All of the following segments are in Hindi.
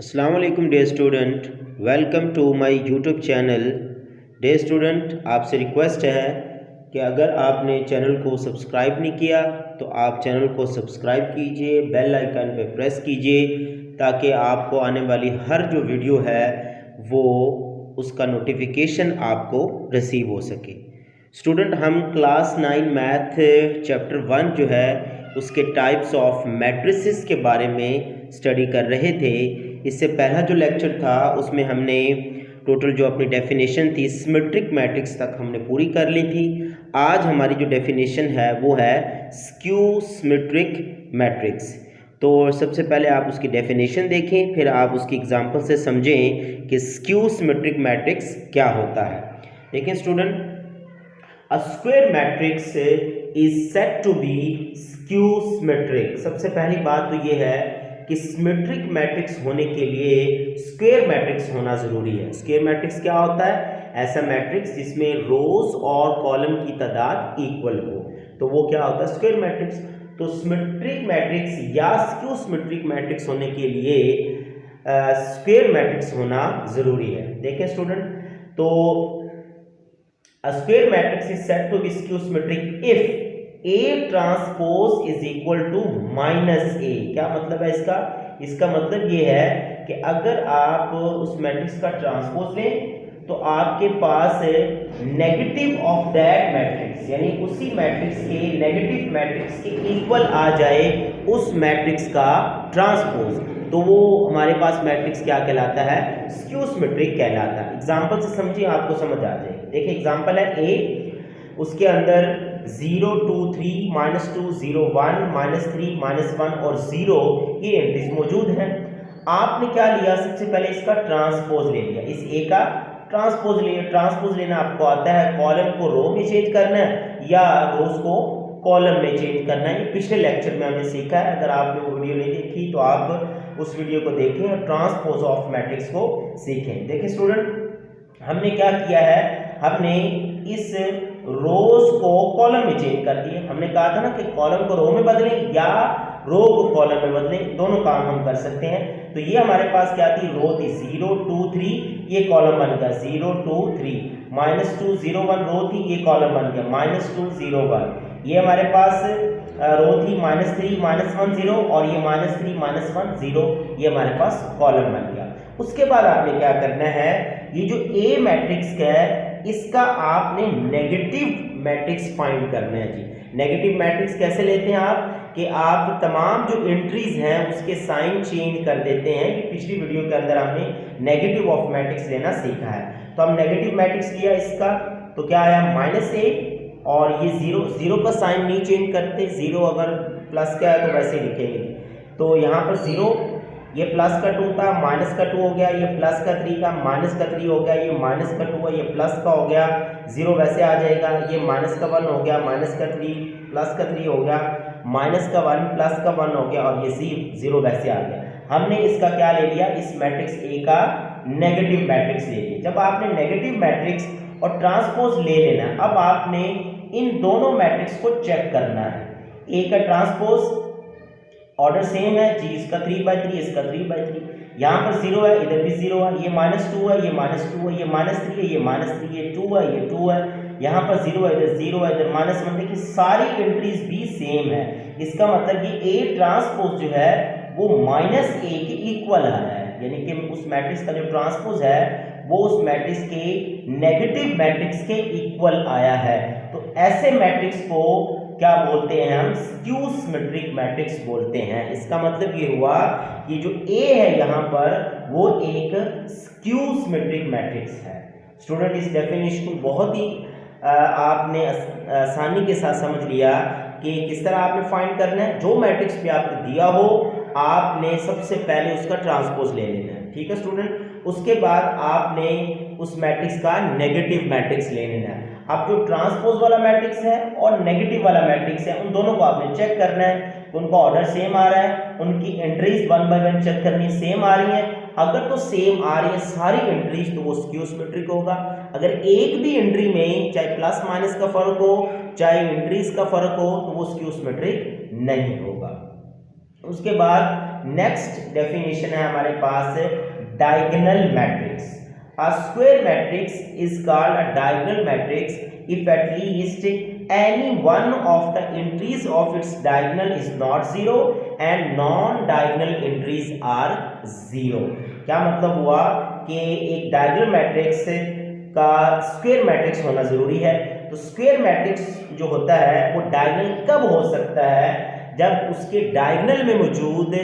अस्सलाम वालेकुम dear student, welcome to my YouTube channel. Dear student, आपसे रिक्वेस्ट है कि अगर आपने चैनल को सब्सक्राइब नहीं किया तो आप चैनल को सब्सक्राइब कीजिए, बेल आइकन पे प्रेस कीजिए ताकि आपको आने वाली हर जो वीडियो है वो उसका नोटिफिकेशन आपको रिसीव हो सके। स्टूडेंट, हम क्लास 9 मैथ चैप्टर 1 जो है उसके टाइप्स ऑफ मैट्रिसेस के बारे में स्टडी कर रहे थे। इससे पहला जो लेक्चर था उसमें हमने टोटल जो अपनी डेफिनेशन थी सिमेट्रिक मैट्रिक्स तक हमने पूरी कर ली थी। आज हमारी जो डेफिनेशन है वो है स्क्यू सिमेट्रिक मैट्रिक्स। तो सबसे पहले आप उसकी डेफिनेशन देखें, फिर आप उसकी एग्जांपल से समझें कि स्क्यू सिमेट्रिक मैट्रिक्स क्या होता है। देखें student, a square matrix is said to be skew symmetric. सबसे पहली बात तो ये है कि सिमेट्रिक मैट्रिक्स होने के लिए स्क्वायर मैट्रिक्स होना जरूरी है। स्क्वायर मैट्रिक्स क्या होता है? ऐसा मैट्रिक्स जिसमें रोज और कॉलम की तादाद इक्वल हो, तो वो क्या होता है? Square matrix. तो सिमेट्रिक मैट्रिक्स या स्क्यू सिमेट्रिक मैट्रिक्स होने के लिए स्क्वायर मैट्रिक्स होना जरूरी है। देखें स्टूडेंट, तो a square matrix is said to be skew symmetric if A transpose is equal to minus A. क्या मतलब है इसका? इसका मतलब ये है कि अगर आप उस मैट्रिक्स का ट्रांसपोज लें तो आपके पास नेगेटिव ऑफ दैट मैट्रिक्स, यानी उसी मैट्रिक्स के नेगेटिव मैट्रिक्स के इक्वल आ जाए उस मैट्रिक्स का ट्रांसपोज, तो वो हमारे पास मैट्रिक्स क्या कहलाता है? स्क्यू सिमेट्रिक कहलाता है। एग्जांपल से समझिए, आपको समझ आ जाए। देखिए एग्जांपल है ए, उसके अंदर 0 2 3 -2 0 1 -3 -1 और 0 ये एंट्रीज मौजूद हैं। आपने क्या लिया? सबसे पहले इसका ट्रांसपोज ले लिया, इस ए का ट्रांसपोज लिया। ट्रांसपोज लेना आपको आता है, कॉलम को रो में चेंज करना है या रोज को कॉलम में चेंज करना है। ये पिछले लेक्चर में हमने सीखा है। अगर आपने वो वीडियो नहीं देखी तो आप उस वीडियो को देखें और ट्रांसपोज ऑफ मैट्रिक्स को सीखें। देखिए स्टूडेंट, हमने क्या किया है, हमने इस रोज को कॉलम में चेंज कर दिया। हमने कहा था ना कि कॉलम को रो में बदलें या रो को कॉलम में बदलें, दोनों काम हम कर सकते हैं। तो ये हमारे पास क्या थी? रो थी 0 2 3, ये कॉलम बन गया 0 2 3। -2 0 1 रो थी, ये कॉलम बन गया -2 0 1। ये हमारे पास रो थी -3 -1 0 और ये -3 -1 0, ये हमारे पास कॉलम बन गया। उसके बाद आपने क्या करना है, ये जो ए मैट्रिक्स है इसका आपने नेगेटिव मैट्रिक्स फाइंड करना है जी। नेगेटिव मैट्रिक्स कैसे लेते हैं आप? कि आप तमाम जो एंट्रीज हैं उसके साइन चेंज कर देते हैं। कि पिछली वीडियो के अंदर हमने नेगेटिव ऑफ मैट्रिक्स लेना सीखा है। तो हम नेगेटिव मैट्रिक्स लिया इसका, तो क्या आया? -a और ये 0 का साइन नहीं चेंज करते। 0 अगर प्लस का है तो वैसे लिखेंगे। तो यहाँ पर 0, ये प्लस का 2 था, माइनस का 2 हो गया, ये प्लस का 3 का, माइनस का 3 हो गया, ये माइनस का 2 है, ये प्लस का हो गया, 0 वैसे आ जाएगा। ये माइनस का 1 हो गया, माइनस का 3 प्लस का 3 हो गया, माइनस का 1 प्लस का 1 हो गया और ये 0 वैसे आ गया। हमने इसका क्या ले लिया? इस मैट्रिक्स ए का नेगेटिव मैट्रिक्स ले लिया। जब आपने नेगेटिव मैट्रिक्स और ट्रांसपोज ले लेना, अब आपने इन दोनों मैट्रिक्स को चेक करना है। ए का ट्रांसपोज ऑर्डर सेम है जी, इसका 3/3, इसका 3/3। यहाँ पर 0 है, इधर भी 0 है, ये -2 है, ये -2 है, ये -3 है, ये -3, ये 2 है, ये 2 है। यहाँ पर 0 है, इधर 0 है, इधर -1। देखिए सारी एंट्रीज भी सेम है। इसका मतलब ये ए ट्रांसपोज जो है वो -a के इक्वल आ रहा है, यानी कि उस मैट्रिक्स का जो ट्रांसपोज है वो उस मैट्रिक्स के नेगेटिव मैट्रिक्स के इक्वल आया है। तो ऐसे मैट्रिक्स को क्या बोलते हैं? हम स्क्यू सिमेट्रिक मैट्रिक्स बोलते हैं। इसका मतलब ये हुआ कि जो ए है यहाँ पर वो एक स्क्यू सिमेट्रिक मैट्रिक्स है। स्टूडेंट, इस डेफिनेशन को बहुत ही आपने आसानी के साथ समझ लिया कि किस तरह आपने फाइंड करना है। जो मैट्रिक्स भी आपको दिया हो आपने सबसे पहले उसका ट्रांसपोज ले लेना है, ठीक है स्टूडेंट। उसके बाद आपने उस मैट्रिक्स का नेगेटिव मैट्रिक्स ले लेना है। अब जो ट्रांसपोज वाला मैट्रिक्स है और नेगेटिव वाला मैट्रिक्स है उन दोनों को आपने चेक करना है, उनका ऑर्डर सेम आ रहा है, उनकी एंट्रीज 1 बाय 1 चेक करनी, सेम आ रही है। अगर तो सेम आ रही है सारी एंट्रीज तो वो स्क्यू सिमेट्रिक होगा। अगर एक भी एंट्री में चाहे प्लस माइनस का फर्क हो, चाहे एंट्रीज का फर्क हो, तो वो स्क्यू सिमेट्रिक नहीं होगा। उसके बाद नेक्स्ट डेफिनेशन है हमारे पास diagonal matrix. A square matrix is called a diagonal matrix if at least any one of the entries of its diagonal is not zero and non-diagonal entries are zero। क्या मतलब हुआ कि एक डायगोनल मैट्रिक्स का स्क्वायर मैट्रिक्स होना जरूरी है। तो स्क्वायर मैट्रिक्स जो होता है वो डायगोनल कब हो सकता है, जब उसके डायगोनल में मौजूद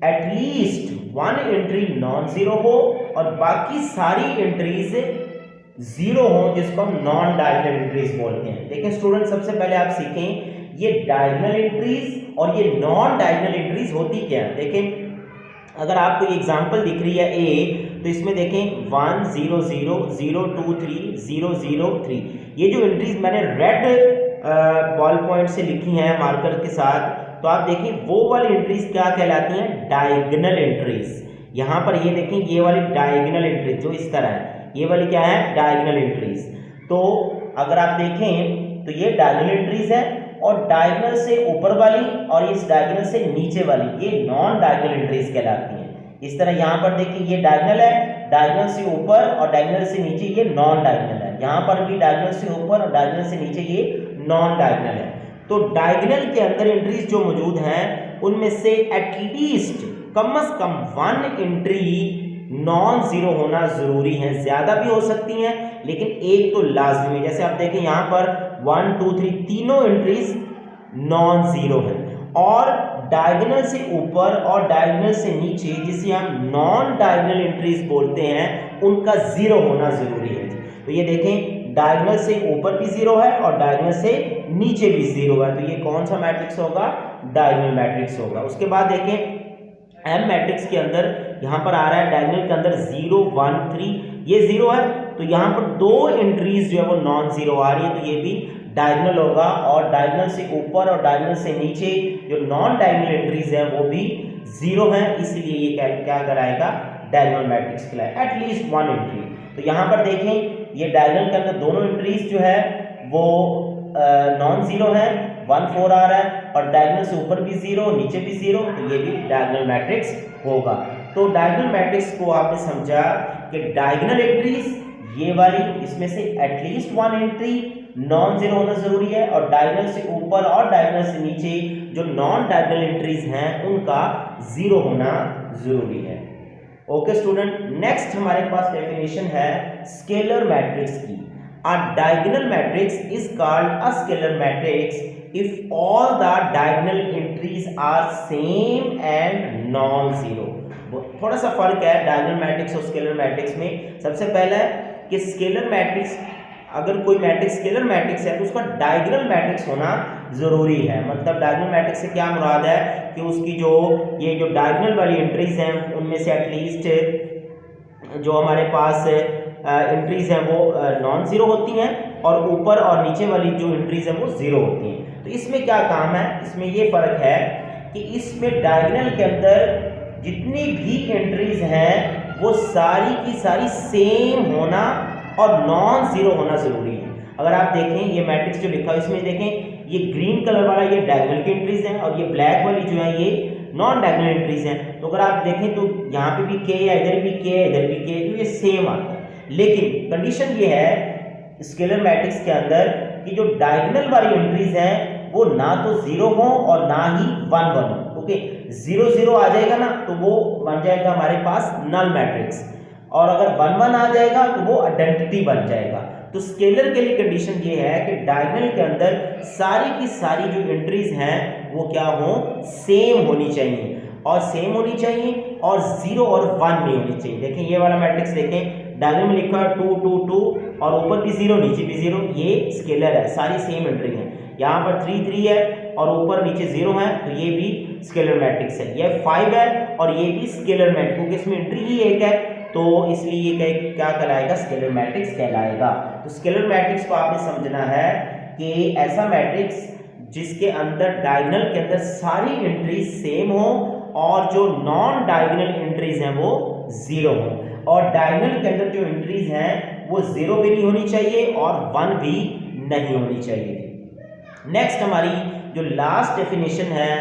at least one entry non zero हो और बाकी सारी एंट्रीज जीरो हो, जिसको हम नॉन डायगोनल एंट्रीज बोलते हैं। देखिए स्टूडेंट, सबसे पहले आप सीखें ये डायगोनल एंट्रीज और ये नॉन डायगोनल एंट्रीज होती क्या है। देखें अगर आपको ये एग्जांपल दिख रही है ए, तो इसमें देखें 1 0 0 0 2 3 0 0 3, ये जो एंट्रीज मैंने रेड बॉल पॉइंट से लिखी हैं मार्कर के साथ, तो आप देखें वो वाली एंट्रीज क्या कहलाती हैं, डायगोनल एंट्रीज। यहाँ पर ये देखें ये वाली डायगोनल एंट्रीज जो इस तरह है, ये वाली क्या है, डायगोनल एंट्रीज। तो अगर आप देखें तो ये डायगोनल एंट्रीज है और डायगोनल से ऊपर वाली और इस डायगोनल से नीचे वाली ये नॉन डायगोनल एंट्रीज कहलाती हैं। इस तरह यहाँ पर देखिए ये डायगोनल है, डायगोनल से ऊपर और डायगोनल से नीचे ये नॉन डायगोनल है। यहाँ पर भी डायगोनल से ऊपर और डायगोनल से नीचे ये नॉन डायगोनल है। तो डायगोनल के अंदर एंट्रीज जो मौजूद हैं उनमें से एटलीस्ट कम से कम वन एंट्री नॉन जीरो होना जरूरी है। ज्यादा भी हो सकती हैं लेकिन एक तो लाजमी है। जैसे आप देखें यहाँ पर 1 2 3 तीनों एंट्रीज नॉन जीरो है और डायगोनल से ऊपर और डायगोनल से नीचे जिसे हम नॉन डायगोनल एंट्रीज बोलते हैं उनका जीरो होना जरूरी है। तो ये देखें डायगोनल से ऊपर भी जीरो है और डायगोनल से नीचे भी जीरो है, तो ये कौन सा मैट्रिक्स होगा, डायगोनल मैट्रिक्स होगा। उसके बाद देखें एम मैट्रिक्स के अंदर यहाँ पर आ रहा है डायगोनल के अंदर 0 1 3, ये जीरो है, तो यहाँ पर दो एंट्रीज जो है वो नॉन जीरो आ रही है, तो ये भी डायगोनल होगा। और डायगोनल से ऊपर और डायगोनल से नीचे जो नॉन डायगोनल एंट्रीज हैं वो भी जीरो हैं, इसलिए ये क्या कराएगा, डायगोनल मैट्रिक्स कहलाएगा, एटलीस्ट वन एंट्री। तो यहाँ पर देखें ये डायगोनल के अंदर दोनों एंट्रीज जो है वो नॉन जीरो है, 1 4 आ रहा है और डायगोनल से ऊपर भी जीरो नीचे भी जीरो, तो ये भी डायगोनल मैट्रिक्स होगा। तो डायगोनल मैट्रिक्स को आपने समझा कि डायगोनल एंट्रीज ये वाली, इसमें से at least one entry non zero होना जरूरी है और डायगोनल से ऊपर और डायगोनल से नीचे जो नॉन डायगोनल एंट्रीज हैं उनका जीरो होना जरूरी है। ओके स्टूडेंट, नेक्स्ट हमारे पास डेफिनेशन है स्केलर मैट्रिक्स की। A diagonal matrix is called a scalar matrix if all the diagonal entries are same and non-zero। थोड़ा सा फर्क है डायगोनल मैट्रिक्स और स्केलर मैट्रिक्स में। सबसे पहला है कि स्केलर मैट्रिक्स, अगर कोई मैट्रिक्स स्केलर मैट्रिक्स है तो उसका डायगोनल मैट्रिक्स होना जरूरी है। मतलब डायगोनल मैट्रिक्स से क्या मुराद है कि उसकी जो ये जो डायगोनल वाली एंट्रीज हैं उनमें से एटलीस्ट जो हमारे पास एंट्रीज हैं वो नॉन जीरो होती हैं और ऊपर और नीचे वाली जो एंट्रीज हैं वो जीरो होती हैं। तो इसमें क्या काम है, इसमें ये फर्क है कि इसमें डायगोनल के अंदर जितनी भी एंट्रीज हैं वो सारी की सारी सेम होना और नॉन जीरो होना जरूरी है। अगर आप देखें ये मैट्रिक्स जो लिखा है इसमें देखें ये ग्रीन कलर वाला ये डायगोनल की एंट्रीज हैं और ये ब्लैक वाली जो है ये नॉन डायगोनल एंट्रीज हैं। तो अगर आप देखें तो यहाँ पे भी के है, इधर भी के है, इधर भी के है, तो ये सेम आता है। लेकिन कंडीशन ये है स्केलर मैट्रिक्स के अंदर कि जो डायगोनल वाली एंट्रीज हैं वो ना तो जीरो हो और ना ही 1 1 हो। ओके, 0 0 आ जाएगा ना तो वो बन जाएगा हमारे पास नल मैट्रिक्स, और अगर 1 1 आ जाएगा तो वो आइडेंटिटी बन जाएगा। तो स्केलर के लिए कंडीशन ये है कि डायगोनल के अंदर सारी की सारी जो एंट्रीज हैं वो क्या हो, सेम होनी चाहिए और सेम होनी चाहिए और 0 और 1 नहीं होनी चाहिए। देखें ये वाला मैट्रिक्स देखें, डायगोनल में लिखा है 2 2 2 और ऊपर भी 0 नीचे भी 0, ये स्केलर है, सारी सेम एंट्री है। यहाँ पर 3 3 है और ऊपर नीचे 0 है, तो ये भी स्केलर मैट्रिक्स है। ये 5 है और ये भी स्केलर मैट्रिक्स, क्योंकि इसमें एंट्री ही एक है तो इसलिए ये क्या कहलाएगा, स्केलर मैट्रिक्स कहलाएगा। तो स्केलर मैट्रिक्स को आपने समझना है कि ऐसा मैट्रिक्स जिसके अंदर डायगोनल के अंदर सारी एंट्रीज सेम हो और जो नॉन डायगोनल एंट्रीज हैं वो 0 हो, और डायगोनल के अंदर जो एंट्रीज हैं वो 0 भी नहीं होनी चाहिए और 1 भी नहीं होनी चाहिए। नेक्स्ट हमारी जो लास्ट डेफिनेशन है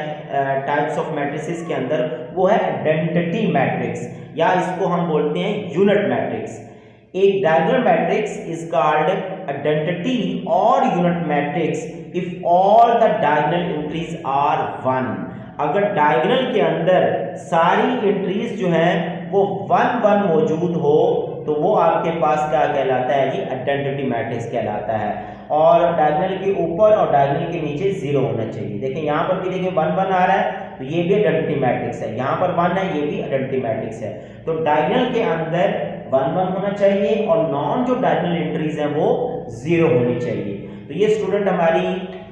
टाइप्स ऑफ मैट्रिसेस के अंदर वो है आइडेंटिटी मैट्रिक्स, या इसको हम बोलते हैं यूनिट मैट्रिक्स। एक diagonal matrix is called identity और unit matrix if all the diagonal entries are 1। अगर डायगोनल के अंदर सारी एंट्रीज जो हैं वो 1 1 मौजूद हो तो वो आपके पास क्या कहलाता है जी, आइडेंटिटी मैट्रिक्स कहलाता है। और डायगोनल के ऊपर और डायगोनल के नीचे 0 होना चाहिए। देखिए यहाँ पर भी देखिए 1 1 आ रहा है तो ये भी आइडेंटिटी मैट्रिक्स है, यहाँ पर 1 है ये भी आइडेंटिटी मैट्रिक्स है। तो डायगोनल के अंदर 1 1 होना चाहिए और नॉन जो डायगोनल एंट्रीज हैं वो 0 होनी चाहिए। तो ये स्टूडेंट हमारी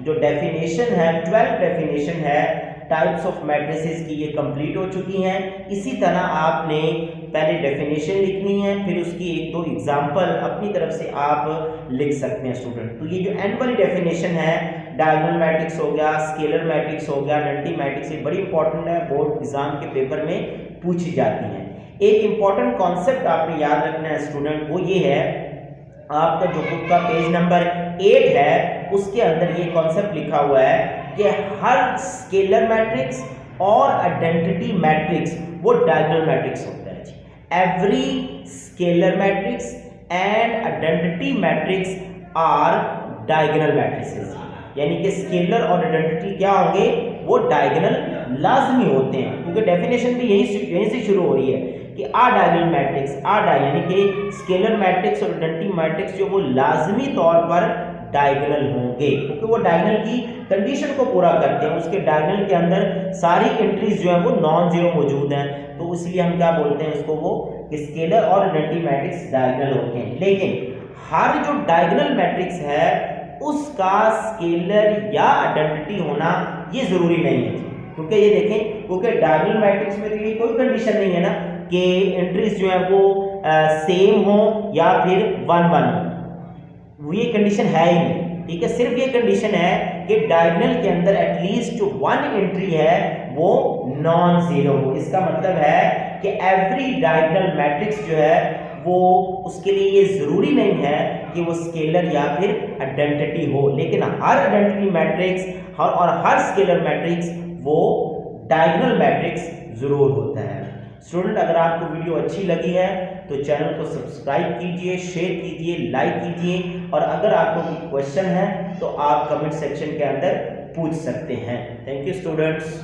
जो डेफिनेशन है 12th डेफिनेशन है टाइप्स ऑफ मैट्रिसेस की, ये कंप्लीट हो चुकी हैं। इसी तरह आपने पहले डेफिनेशन लिखनी है, फिर उसकी 1-2 एग्जांपल अपनी तरफ से आप लिख सकते हैं स्टूडेंट। तो ये जो एंड वाली डेफिनेशन है, डायगोनल मैट्रिक्स हो गया, स्केलर मैट्रिक्स हो गया, आइडेंटिटी मैट्रिक्स, ये बड़ी इंपॉर्टेंट है, बोर्ड एग्जाम के पेपर में पूछी जाती है। एक इंपॉर्टेंट कॉन्सेप्ट आपने याद रखना है स्टूडेंट, वो ये है, आपका जो बुक का पेज नंबर 8 है उसके अंदर ये कॉन्सेप्ट लिखा हुआ है कि हर स्केलर मैट्रिक्स और आइडेंटिटी मैट्रिक्स वो डायगोनल मैट्रिक्स होता है जी। Every scalar matrix and identity matrix are diagonal matrices, यानी कि स्केलर और आइडेंटिटी क्या होंगे, वो डायगोनल लाजमी होते हैं, क्योंकि डेफिनेशन भी यहीं से शुरू हो रही है कि आ डायगोनल मैट्रिक्स यानी कि स्केलर मैट्रिक्स और आइडेंटिटी मैट्रिक्स जो वो लाजमी तौर पर डायगोनल होंगे, क्योंकि वो डायगोनल की कंडीशन को पूरा करते हैं। उसके डायगोनल के अंदर सारी एंट्रीज जो है वो नॉन जीरो मौजूद हैं, तो इसलिए हम क्या बोलते हैं इसको, वो स्केलर और आइडेंटिटी मैट्रिक्स डायगोनल होते हैं। लेकिन हर जो डायगोनल मैट्रिक्स है उसका स्केलर या आइडेंटिटी होना ये जरूरी नहीं है, क्योंकि ये देखें, क्योंकि डायगोनल मैट्रिक्स में तो ये कोई कंडीशन नहीं है ना कि एंट्रीज जो है वो सेम हो या फिर 1 1 हो, वो ये कंडीशन है ही नहीं। ठीक है, सिर्फ ये कंडीशन है कि डायगोनल के अंदर एटलीस्ट 1 एंट्री है वो नॉन जीरो हो। इसका मतलब है कि एवरी डायगोनल मैट्रिक्स जो है वो, उसके लिए ये जरूरी नहीं है कि वो स्केलर या फिर आइडेंटिटी हो, लेकिन हर आइडेंटिटी मैट्रिक्स और हर स्केलर मैट्रिक्स वो डायगोनल मैट्रिक्स जरूर होता है। स्टूडेंट, अगर आपको वीडियो अच्छी लगी है तो चैनल को सब्सक्राइब कीजिए, शेयर कीजिए, लाइक कीजिए, और अगर आपको कोई क्वेश्चन है तो आप कमेंट सेक्शन के अंदर पूछ सकते हैं। Thank you students.